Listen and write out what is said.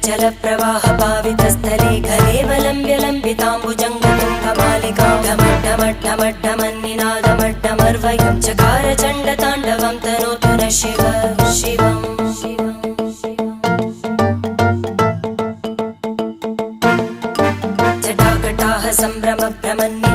जलप्रवाह पावितस्थले कलेवलम्ब्य लम्बिताम्बुजङ्गतुङ्गमालिकां ढमड्ढमड्ढमड्ढमन्निनादमड्ढमर्वयं चकार चण्डताण्डवं तनोतु न शिव शिवम् जटाकटाः सम्भ्रमभ्रमन्नि